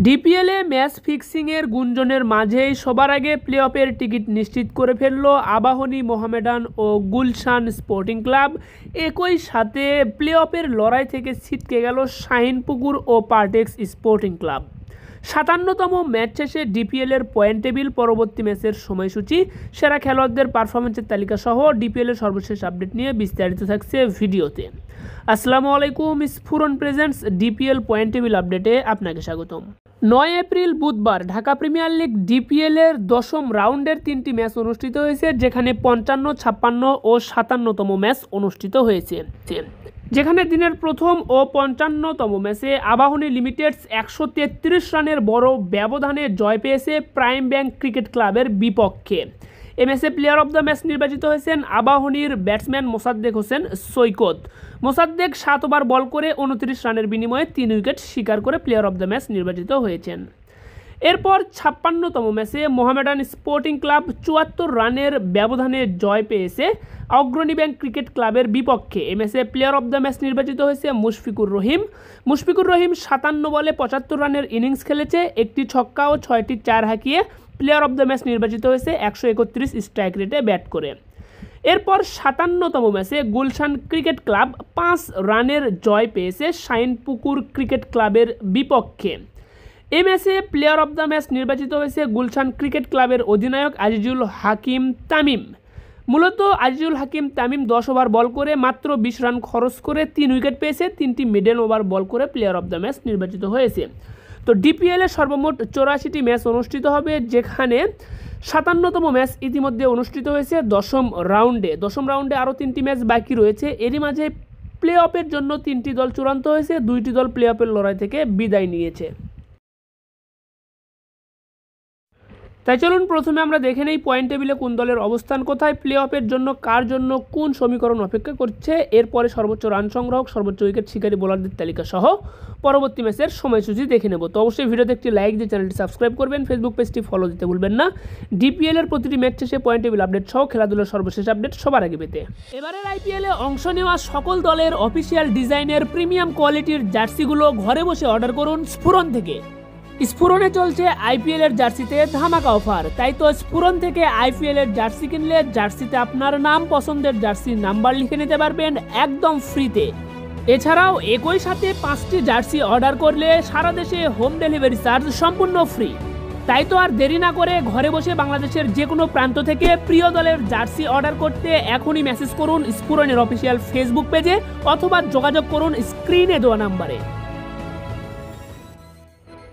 ডিপিএলে match ফিক্সিংয়ের গুঞ্জনের মাঝেই সবার আগে প্লে অফের টিকিট নিশ্চিত করে ফেলল আবাহনী, মোহামেডান ও গুলশান স্পোর্টিং ক্লাব। একই সাথে প্লে অফের লড়াই থেকে ছিটকে গেল শাহিনপুকুর ও পার্টেক্স স্পোর্টিং ক্লাব। ৫৭তম ম্যাচ শেষে ডিপিএলের পয়েন্ট টেবিল, পরবর্তী ম্যাচের সময়সূচি, সেরা খেলোয়াড়দের পারফরমেন্সের তালিকা সহ ডিপিএলের সর্বশেষ আপডেট নিয়ে বিস্তারিত থাকছে ভিডিওতে। আসসালামু আলাইকুম, স্ফুরন প্রেজেন্টস ডিপিএল পয়েন্ট টেবিল আপডেটে আপনাকে স্বাগতম। ৯ এপ্রিল বুধবার ঢাকা প্রিমিয়ার লিগ ডিপিএলের ১০ম রাউন্ডের ৩টি ম্যাচ অনুষ্ঠিত হয়েছে, যেখানে ৫৫, ৫৬ ও ৫৭তম ম্যাচ অনুষ্ঠিত হয়েছে। যেখানে দিনের প্রথম ও ৫৫তম ম্যাচে আবাহনী লিমিটেডস ১৩৩ রানের বড় ব্যবধানে জয় পেয়েছে প্রাইম ব্যাংক ক্রিকেট ক্লাবের বিপক্ষে। এ ম্যাচে প্লেয়ার অব দ্য ম্যাচ নির্বাচিত হয়েছেন আবাহনীর ব্যাটসম্যান মোসাদ্দেক হোসেন সৈকত। মোসাদ্দেক ৭ ওভার বল করে ২৯ রানের বিনিময়ে ৩ উইকেট শিকার করে প্লেয়ার অব দ্য ম্যাচ নির্বাচিত হয়েছেন। এরপর ৫৬তম ম্যাচে মোহামেডান স্পোর্টিং ক্লাব ৭৪ রানের ব্যবধানে জয় পেয়েছে অগ্রণী ব্যাংক ক্রিকেট ক্লাবের বিপক্ষে। এ ম্যাচে প্লেয়ার অব দ্য ম্যাচ নির্বাচিত হয়েছে মুশফিকুর রহিম। মুশফিকুর রহিম ৫৭ বলে ৭৫ রানের ইনিংস খেলেছে, একটি ছক্কা ও ৬টি চার হাঁকিয়ে প্লেয়ার অব দ্য ম্যাচ নির্বাচিত হয়েছে ১৩১ স্ট্রাইক রেটে ব্যাট করে। এরপর ৫৭তম ম্যাচে গুলশান ক্রিকেট ক্লাব ৫ রানের জয় পেয়েছে শাহিনপুকুর ক্রিকেট ক্লাবের বিপক্ষে। এই ম্যাচে প্লেয়ার অব দ্য ম্যাচ নির্বাচিত হয়েছে গুলশান ক্রিকেট ক্লাবের অধিনায়ক আজিজুল হাকিম তামিম। মূলত আজিজুল হাকিম তামিম ১০ ওভার বল করে মাত্র ২০ রান খরচ করে ৩ উইকেট পেয়েছে, ৩টি মিডল ওভার বল করে প্লেয়ার অব দ্য ম্যাচ নির্বাচিত হয়েছে। তো ডিপিএলে সর্বমোট ৮৪টি ম্যাচ অনুষ্ঠিত হবে, যেখানে ৫৭তম ম্যাচ ইতিমধ্যে অনুষ্ঠিত হয়েছে ১০ম রাউন্ডে। ১০ম রাউন্ডে আরও ৩টি ম্যাচ বাকি রয়েছে। এরই মাঝে প্লে অফের জন্য ৩টি দল চূড়ান্ত হয়েছে, ২টি দল প্লে অফের লড়াই থেকে বিদায় নিয়েছে। তাই চলুন প্রথমে আমরা দেখে নেই পয়েন্ট টেবিলে কোন দলের অবস্থান কোথায়, প্লে অফের জন্য কার জন্য কোন সমীকরণ অপেক্ষা করছে, এরপরে সর্বোচ্চ রান সংগ্রাহক, সর্বোচ্চ উইকেট শিকারী বোলারদের তালিকা সহ পরবর্তী ম্যাচের সময়সূচি দেখে নেব। তো অবশ্যই ভিডিওতে একটি লাইক দিয়ে চ্যানেলটি সাবস্ক্রাইব করবেন, ফেসবুক পেজটি ফলো দিতে ভুলবেন না। ডিপিএলের প্রতিটি ম্যাচ শেষে পয়েন্ট টেবিল আপডেট সহ খেলাধুলার সর্বশেষ আপডেট সবার আগে পেতে এবারের আইপিএলে অংশ নেওয়া সকল দলের অফিসিয়াল ডিজাইনের প্রিমিয়াম কোয়ালিটির জার্সিগুলো ঘরে বসে অর্ডার করুন স্ফুরন থেকে। স্ফুরনে চলছে আইপিএল এর জার্সিতে ধামাকা অফার, তাই তো স্ফুরন থেকে আইপিএল এর জার্সি কিনলে জার্সিতে আপনার নাম, পছন্দের জার্সির নাম্বার লিখে নিতে পারবেন একদম ফ্রিতে। এছাড়াও একই সাথে 5টি জার্সি অর্ডার করলে সারা দেশে হোম ডেলিভারি চার্জ সম্পূর্ণ ফ্রি। তাই তো আর দেরি না করে ঘরে বসে বাংলাদেশের যে কোনো প্রান্ত থেকে প্রিয় দলের জার্সি অর্ডার করতে এখনই মেসেজ করুন স্ফুরনের অফিসিয়াল ফেসবুক পেজে অথবা যোগাযোগ করুন স্ক্রিনে দেওয়া নাম্বারে।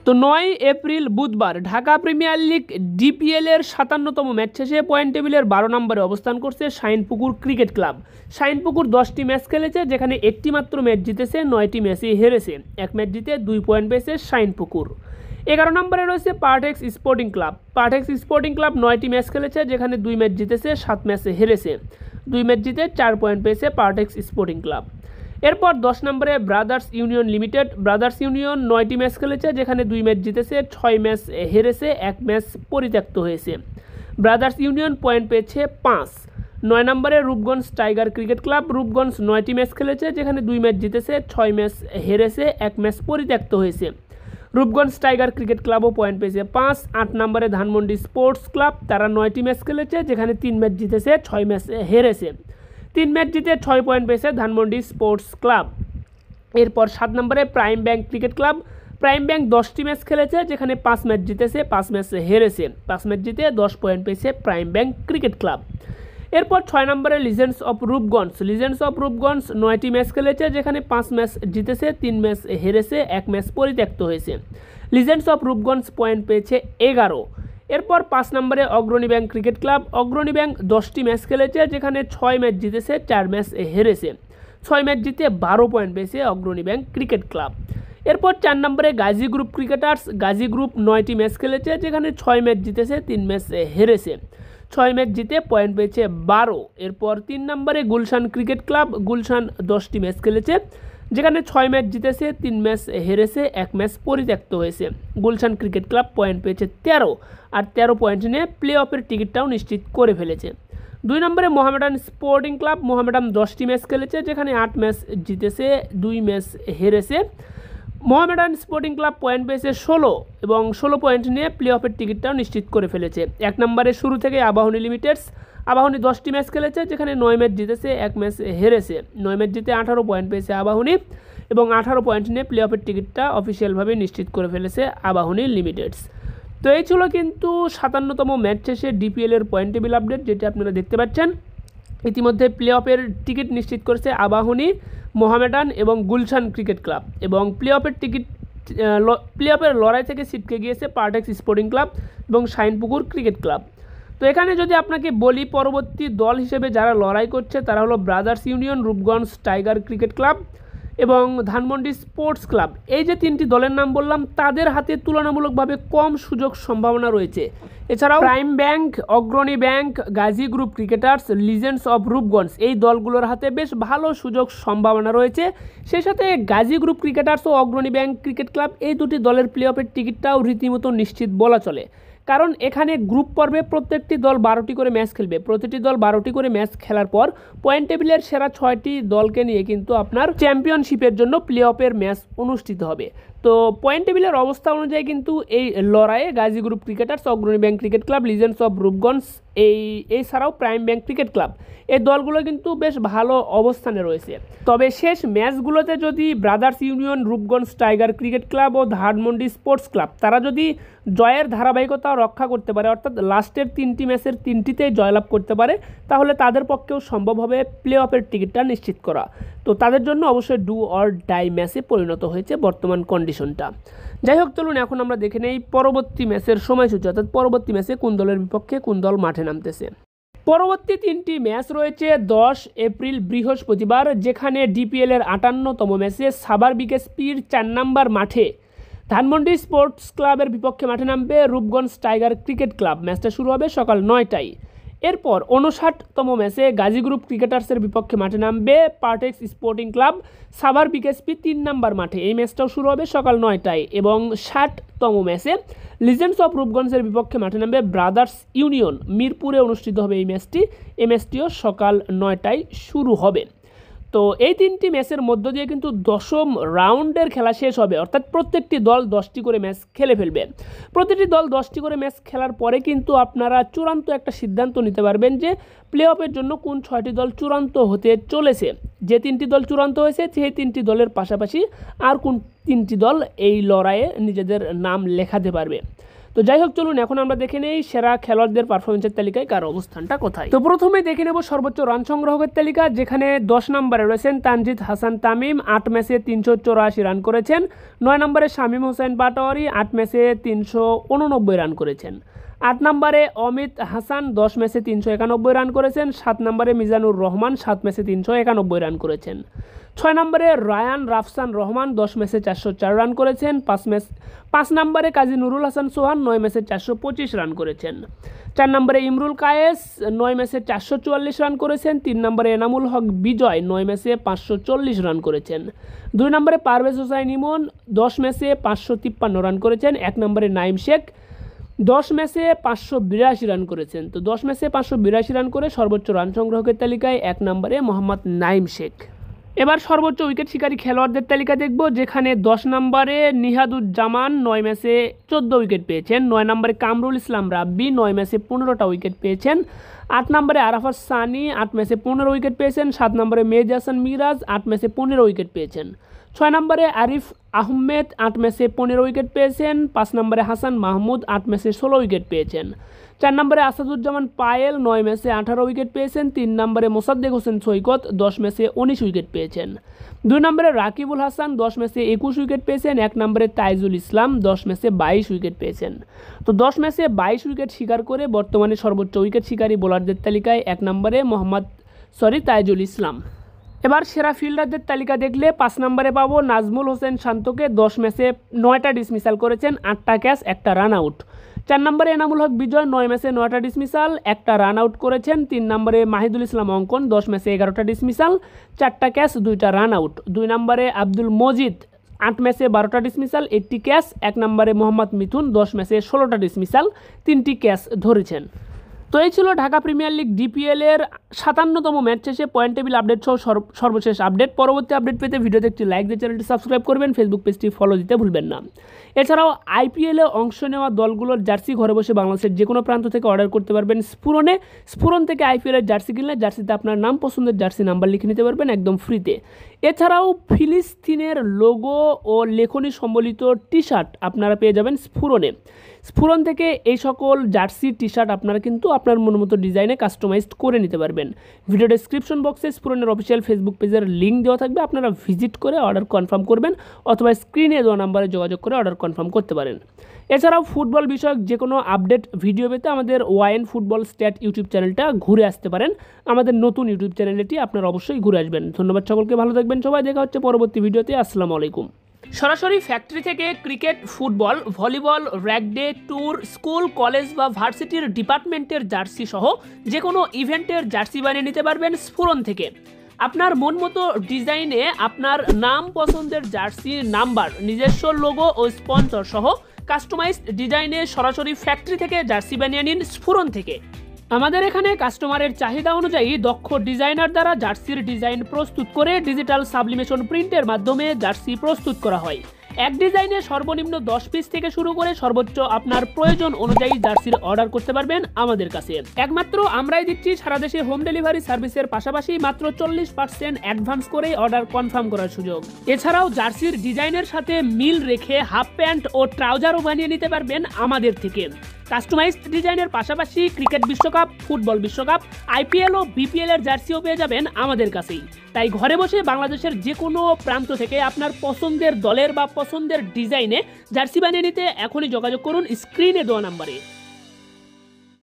তো ৯ এপ্রিল বুধবার ঢাকা প্রিমিয়ার লিগ ডিপিএলের ৫৭তম ম্যাচ শেষে পয়েন্ট টেবিলের ১২ নম্বরে অবস্থান করছে শাহিনপুকুর ক্রিকেট ক্লাব। শাহিনপুকুর ১০টি ম্যাচ খেলেছে, যেখানে একটি মাত্র ম্যাচ জিতেছে, ৯টি ম্যাচই হেরেছে। এক ম্যাচ জিতে ২ পয়েন্ট পেয়েছে শাহিনপুকুর। ১১ নম্বরে রয়েছে Partex sporting club. Partex sporting club ৯টি ম্যাচ খেলেছে, যেখানে 2 ম্যাচ জিতেছে, 7 ম্যাচে হেরেছে। 2 ম্যাচ জিতে 4 পয়েন্ট পেয়েছে পার্টেক্স স্পোর্টিং ক্লাব। এরপর 10 নম্বরে Brothers Union Limited. Brothers Union 9টি ম্যাচ খেলেছে, যেখানে 2 ম্যাচ জিতেছে, 6 ম্যাচ হেরেছে, 1 ম্যাচ পরিত্যক্ত হয়েছে। ব্রাদার্স ইউনিয়ন পয়েন্ট পেয়েছে 5। 9 নম্বরে Rupganj Tiger Cricket Club. Rupganj 9টি ম্যাচ খেলেছে, যেখানে 2 ম্যাচ জিতেছে, 6 ম্যাচ হেরেছে, 1 ম্যাচ পরিত্যক্ত হয়েছে। রূপগঞ্জ টাইগার ক্রিকেট ক্লাবও পয়েন্ট পেয়েছে 5। 8 নম্বরে ধানমন্ডি স্পোর্টস ক্লাব। তারা 9টি ম্যাচ খেলেছে, যেখানে 3 ম্যাচ জিতেছে, 6 ম্যাচ হেরেছে। 3 ম্যাচ জিতে 6 পয়েন্ট পেয়েছে ধানমন্ডি স্পোর্টস ক্লাব। এরপর 7 নম্বরে prime bank cricket club. Prime bank 10টি ম্যাচ খেলেছে, যেখানে 5 ম্যাচ জিতেছে, 5 ম্যাচ হেরেছে। 5 ম্যাচ জিতে 10 পয়েন্ট পেয়েছে প্রাইম ব্যাংক ক্রিকেট ক্লাব। এরপর 6 নম্বরে Legends of Rupganj. Legends of Rupganj 9টি ম্যাচ খেলেছে, যেখানে 5 ম্যাচ জিতেছে, 3 ম্যাচ হেরেছে, 1 ম্যাচ পরিত্যক্ত হয়েছে। লিজেন্ডস অফ রূপগঞ্জ পয়েন্ট পেয়েছে 11। এরপর 5 নম্বরে অগ্রণী ব্যাংক ক্রিকেট ক্লাব। অগ্রণী ব্যাংক 10টি ম্যাচ খেলেছে, যেখানে 6 ম্যাচ জিতেছে, 4 ম্যাচ হেরেছে। 6 ম্যাচ জিতে 12 পয়েন্ট পেয়েছে অগ্রণী ব্যাংক ক্রিকেট ক্লাব। এরপর 4 নম্বরে Gazi Group Cricketers. Gazi Group 9টি ম্যাচ খেলেছে, যেখানে 6 ম্যাচ জিতেছে, 3 ম্যাচ হেরেছে। 6 ম্যাচ জিতে পয়েন্ট পেয়েছে 12। এরপর 3 নম্বরে গুলশান ক্রিকেট ক্লাব। গুলশান 10টি ম্যাচ খেলেছে, যেখানে 6 ম্যাচ জিতেছে, 3 ম্যাচ হেরেছে, 1 ম্যাচ পরিত্যক্ত হয়েছে। গুলশান ক্রিকেট ক্লাব পয়েন্ট পেয়েছে 13, আর 13 পয়েন্ট নিয়ে প্লে অফের টিকিটটাও নিশ্চিত করে ফেলেছে। 2 নম্বরে মোহামেডান স্পোর্টিং ক্লাব। মোহামেডান 10টি ম্যাচ খেলেছে, যেখানে 8 ম্যাচ জিতেছে, 2 ম্যাচ হেরেছে। মোহামেডান স্পোর্টিং ক্লাব পয়েন্ট পেয়েছে 16 এবং 16 পয়েন্ট নিয়ে প্লে অফের টিকিটটাও নিশ্চিত করে ফেলেছে। 1 নম্বরে শুরু থেকে আবাহনী লিমিটেডস। আবাহনী 10টি ম্যাচ খেলেছে, যেখানে 9 ম্যাচ জিতেছে, 1 ম্যাচ হেরেছে। 9 ম্যাচ জিতে 18 পয়েন্ট পেয়েছে আবাহনী এবং 18 পয়েন্ট নিয়ে প্লে অফের টিকিটটা অফিসিয়ালভাবে নিশ্চিত করে ফেলেছে আবাহনী লিমিটেডস। তো এই ছিল কিন্তু 57তম ম্যাচ শেষে ডিপিএলের পয়েন্ট টেবিল আপডেট, যেটা আপনারা দেখতে পাচ্ছেন। ইতিমধ্যে প্লে অফের টিকিট নিশ্চিত করেছে আবাহনী, মোহামেডান এবং গুলশান ক্রিকেট ক্লাব এবং প্লে অফের লড়াই থেকে ছিটকে গিয়েছে পার্টেক্স স্পোর্টিং ক্লাব এবং শাইনপুকুর ক্রিকেট ক্লাব। তো এখানে যদি আপনাকে বলি, পরবর্তী দল হিসেবে যারা লড়াই করছে তারা হলো brothers Union, Rupganj Tiger Cricket club এবং ধানমন্ডি স্পোর্টস ক্লাব। এই যে 3টি দলের নাম বললাম, তাদের হাতে তুলনামূলকভাবে কম সুযোগ সম্ভাবনা রয়েছে। এছাড়াও প্রাইম ব্যাংক, অগ্রণী bank, Gazi Group cricketers, legends of Rupganj এই দলগুলোর হাতে বেশ ভালো সুযোগ সম্ভাবনা রয়েছে। সেই সাথে গাজী গ্রুপ ক্রিকেটার্স ও অগ্রণী ব্যাংক ক্রিকেট ক্লাব এই দুটি দলের প্লে অফের টিকিটটাও রীতিমতো নিশ্চিত বলা চলে, কারণ এখানে গ্রুপ পর্বে প্রত্যেকটি দল 12টি করে ম্যাচ খেলবে। প্রতিটি দল 12টি করে ম্যাচ খেলার পর পয়েন্ট টেবিলের সেরা 6টি দলকে নিয়ে কিন্তু আপনার চ্যাম্পিয়নশিপের জন্য প্লে অফের ম্যাচ অনুষ্ঠিত হবে। তো পয়েন্ট টেবিলের অবস্থা অনুযায়ী কিন্তু এই লড়াইয়ে গাজী গ্রুপ ক্রিকেটার্স, অগ্রণী bank cricket club, legends of Rupganj এছাড়াও প্রাইম ব্যাংক ক্রিকেট ক্লাব এই দলগুলো কিন্তু বেশ ভালো অবস্থানে রয়েছে। তবে শেষ ম্যাচগুলোতে যদি Brothers Union, Rupganj Tiger Cricket Club ও ধানমন্ডি স্পোর্টস ক্লাব তারা যদি জয়ের ধারাবাহিকতা রক্ষা করতে পারে, অর্থাৎ লাস্টের 3টি ম্যাচের 3টিতেই জয়লাভ করতে পারে, তাহলে তাদের পক্ষেও সম্ভব হবে প্লে অফের টিকিটটা নিশ্চিত করা। তো তাদের জন্য অবশ্যই ডু অর ডাই ম্যাচে পরিণত হয়েছে বর্তমান কন্ডিশনটা। যাই হোক, চলুন এখন আমরা দেখে নেই পরবর্তী ম্যাচের সময়সূচি, অর্থাৎ পরবর্তী ম্যাচে কোন দলের বিপক্ষে কোন দল মাঠে নামতেছে। পরবর্তী 3টি ম্যাচ রয়েছে 10 এপ্রিল বৃহস্পতিবার, যেখানে ডিপিএলের 58তম ম্যাচে সাভার বিকেএসপির 4 নম্বর মাঠে ধানমন্ডি স্পোর্টস ক্লাবের বিপক্ষে মাঠে নামবে রূপগঞ্জ টাইগার ক্রিকেট ক্লাব। ম্যাচটা শুরু হবে সকাল 9টায়। এরপর 59তম ম্যাচে গাজী গ্রুপ ক্রিকেটার্সের বিপক্ষে মাঠে নামবে Partex sporting club Savar BKSP 3 নম্বর মাঠে। এই ম্যাচটাও শুরু হবে সকাল 9টায় এবং 60তম ম্যাচে লিজেন্ডস অফ রূপগঞ্জের বিপক্ষে মাঠে নামবে ব্রাদার্স ইউনিয়ন। মিরপুরে অনুষ্ঠিত হবে এই ম্যাচটিও সকাল 9টায় শুরু হবে। তো এই 3টি ম্যাচের মধ্য দিয়ে কিন্তু 10ম রাউন্ডের খেলা শেষ হবে, অর্থাৎ প্রত্যেকটি দল 10টি করে ম্যাচ খেলে ফেলবে। প্রতিটি দল 10টি করে ম্যাচ খেলার পরে কিন্তু আপনারা চূড়ান্ত একটা সিদ্ধান্ত নিতে পারবেন যে প্লে অফের জন্য কোন 6টি দল চূড়ান্ত হতে চলেছে। যে 3টি দল চূড়ান্ত হয়েছে সেই 3টি দলের পাশাপাশি আর কোন 3টি দল এই লড়াইয়ে নিজেদের নাম লেখাতে পারবে। তো যাই হোক, চলুন এখন আমরা দেখে নেই সেরা খেলোয়াড়দের পারফরমেন্সের তালিকায় কার অবস্থানটা কোথায়। তো প্রথমে দেখে নেব সর্বোচ্চ রান সংগ্রাহকের তালিকা, যেখানে 10 নম্বরে রয়েছেন তানজিদ হাসান তামিম, 8 ম্যাচে 384 রান করেছেন। 9 নম্বরে শামীম হোসেন পাটোয়ারি, 8 ম্যাচে 389 রান করেছেন। 8 নম্বরে অমিত হাসান, 10 ম্যাচে 391 রান করেছেন। 7 নম্বরে মিজানুর রহমান, 7 ম্যাচে 391 রান করেছেন। 6 নম্বরে রায়ান রাফসান রহমান, 10 ম্যাচে 404 রান করেছেন। 5 নম্বরে কাজী নুরুল হাসান সোহান, 9 ম্যাচে 425 রান করেছেন। 4 নম্বরে ইমরুল কায়েস, 9 ম্যাচে 444 রান করেছেন। 3 নম্বরে এনামুল হক বিজয়, 9 ম্যাচে 540 রান করেছেন। 2 নম্বরে পারভেজ হোসাইন ইমন, 10 ম্যাচে 553 রান করেছেন। 1 নম্বরে নাইম শেখ, 10 ম্যাচে 582 রান করেছেন। তো 10 ম্যাচে 582 রান করে সর্বোচ্চ রান সংগ্রাহকের তালিকায় 1 নম্বরে মোহাম্মদ নাইম শেখ। এবার সর্বোচ্চ উইকেট শিকারী খেলোয়াড়দের তালিকা দেখব, যেখানে 10 নম্বরে নিহাদুজ্জামান, 9 ম্যাচে 14 উইকেট পেয়েছেন। 9 নম্বরে কামরুল ইসলাম রাব্বি, 9 ম্যাচে 15টা উইকেট পেয়েছেন। 8 নম্বরে আরাফাত সানি, 8 ম্যাচে 15 উইকেট পেয়েছেন। 7 নম্বরে মেহেদী হাসান মিরাজ, 8 ম্যাচে 15 উইকেট পেয়েছেন। 6 নম্বরে আরিফ আহমেদ, 8 ম্যাচে 15 উইকেট পেয়েছেন। 5 নম্বরে হাসান মাহমুদ, 8 ম্যাচে 16 উইকেট পেয়েছেন। 4 নম্বরে আসাদুজ্জামান পায়েল, 9 ম্যাচে 18 উইকেট পেয়েছেন। 3 নম্বরে মোসাদ্দেক হোসেন সৈকত, 10 ম্যাচে 19 উইকেট পেয়েছেন। 2 নম্বরে রাকিবুল হাসান, 10 ম্যাচে 21 উইকেট পেয়েছেন। 1 নম্বরে তাইজুল ইসলাম, 10 ম্যাচে 22 উইকেট পেয়েছেন। তো 10 ম্যাচে 22 উইকেট শিকার করে বর্তমানে সর্বোচ্চ উইকেট শিকারী বোলারদের তালিকায় 1 নম্বরে তাইজুল ইসলাম। এবার সেরা ফিল্ডারদের তালিকা দেখলে 5 নম্বরে পাবো নাজমুল হোসেন শান্তকে, 10 ম্যাচে 9টা ডিসমিসাল করেছেন, 8টা ক্যাচ, 1টা রান আউট। 4 নম্বরে এনামুল হক বিজয়, 9 ম্যাচে 9টা ডিসমিসাল, 1টা রান আউট করেছেন। 3 নম্বরে মাহিদুল ইসলাম অঙ্কন, 10 ম্যাচে 11টা ডিসমিসাল, 4টা ক্যাচ, 2টা রান আউট। 2 নম্বরে আব্দুল মজিদ, 8 ম্যাচে 12টা ডিসমিসাল, 8টি ক্যাচ। 1 নম্বরে মোহাম্মদ মিথুন, 10 ম্যাচে 16টা ডিসমিসাল, 3টি ক্যাচ ধরেছেন। তো এই ছিল ঢাকা প্রিমিয়ার লিগ ডিপিএল এর 57তম ম্যাচ শেষে পয়েন্ট টেবিল আপডেট সহ সর্বশেষ আপডেট। পরবর্তী আপডেট পেতে ভিডিওতে একটি লাইক দিয়ে চ্যানেলটি সাবস্ক্রাইব করবেন, ফেসবুক পেজটি ফলো দিতে ভুলবেন না। এছাড়াও আইপিএলে অংশ নেওয়া দলগুলোর জার্সি ঘরে বসে বাংলাদেশের যে কোনো প্রান্ত থেকে অর্ডার করতে পারবেন স্ফুরণে। স্ফুরণ থেকে আইপিএলের জার্সি কিনলে জার্সিতে আপনার নাম পছন্দের জার্সি নাম্বার লিখে নিতে পারবেন একদম ফ্রিতে। এছাড়াও ফিলিস্তিনের লোগো ও লেখনী সম্বলিত টি শার্ট আপনারা পেয়ে যাবেন স্ফুরণে। স্ফুরণ থেকে এই সকল জার্সি টি শার্ট আপনারা কিন্তু আপনার মতো ডিজাইনে কাস্টমাইজড করে নিতে পারবেন। ভিডিও ডেসক্রিপশন বক্সে স্ফুরণের অফিসিয়াল ফেসবুক পেজের লিঙ্ক দেওয়া থাকবে, আপনারা ভিজিট করে অর্ডার কনফার্ম করবেন অথবা স্ক্রিনে দেওয়া নাম্বারে যোগাযোগ করে অর্ডার কনফার্ম করতে পারেন। এছাড়াও ফুটবল বিষয়ক যে কোনো আপডেট ভিডিও পেতে আমাদের ওয়াইন ফুটবল স্ট্যাট ইউটিউব চ্যানেলটা ঘুরে আসতে পারেন। আমাদের নতুন ইউটিউব চ্যানেলটি আপনারা অবশ্যই ঘুরে আসবেন। ধন্যবাদ সকলকে, ভালো থাকবেন সবাই, দেখা হচ্ছে পরবর্তী ভিডিওতে। আসসালামু আলাইকুম। সরাসরি ফ্যাক্টরি থেকে cricket, football, volleyball, rag day, tour, school, college বা ভার্সিটির ডিপার্টমেন্টের জার্সি সহ যে কোনো ইভেন্টের জার্সি বানিয়ে নিতে পারবেন স্ফুরণ থেকে। আপনার মন মতো ডিজাইনে আপনার নাম পছন্দের জার্সি নাম্বার, নিজস্ব লোগো ও স্পন্সর সহ কাস্টমাইজড ডিজাইনে সরাসরি ফ্যাক্টরি থেকে জার্সি বানিয়ে নিন স্ফুরণ থেকে। আমাদের এখানে কাস্টমারের চাহিদা অনুযায়ী দক্ষ ডিজাইনার দ্বারা জার্সির ডিজাইন প্রস্তুত করে ডিজিটাল সাবলিমেশন প্রিন্টের মাধ্যমে জার্সি প্রস্তুত করা হয়। এক ডিজাইনে সর্বনিম্ন 10 পিস থেকে শুরু করে সর্বোচ্চ আপনার প্রয়োজন অনুযায়ী জার্সির অর্ডার করতে পারবেন আমাদের কাছে। একমাত্র আমরাই দিচ্ছি সারা দেশে হোম ডেলিভারি সার্ভিসের পাশাপাশি মাত্র 40% অ্যাডভান্স করে অর্ডার কনফার্ম করার সুযোগ। এছাড়াও জার্সির ডিজাইনের সাথে মিল রেখে হাফ প্যান্ট ও ট্রাউজারও বানিয়ে নিতে পারবেন আমাদের থেকে। কাস্টমাইজড ডিজাইনের পাশাপাশি ক্রিকেট বিশ্বকাপ, ফুটবল বিশ্বকাপ, আইপিএল ও বিপিএল এর জার্সিও পেয়ে যাবেন আমাদের কাছেই। তাই ঘরে বসে বাংলাদেশের যে কোনো প্রান্ত থেকে আপনার পছন্দের দলের বা পছন্দের ডিজাইনে জার্সি বানিয়ে নিতে এখনই যোগাযোগ করুন স্ক্রিনে দেওয়া নাম্বারে।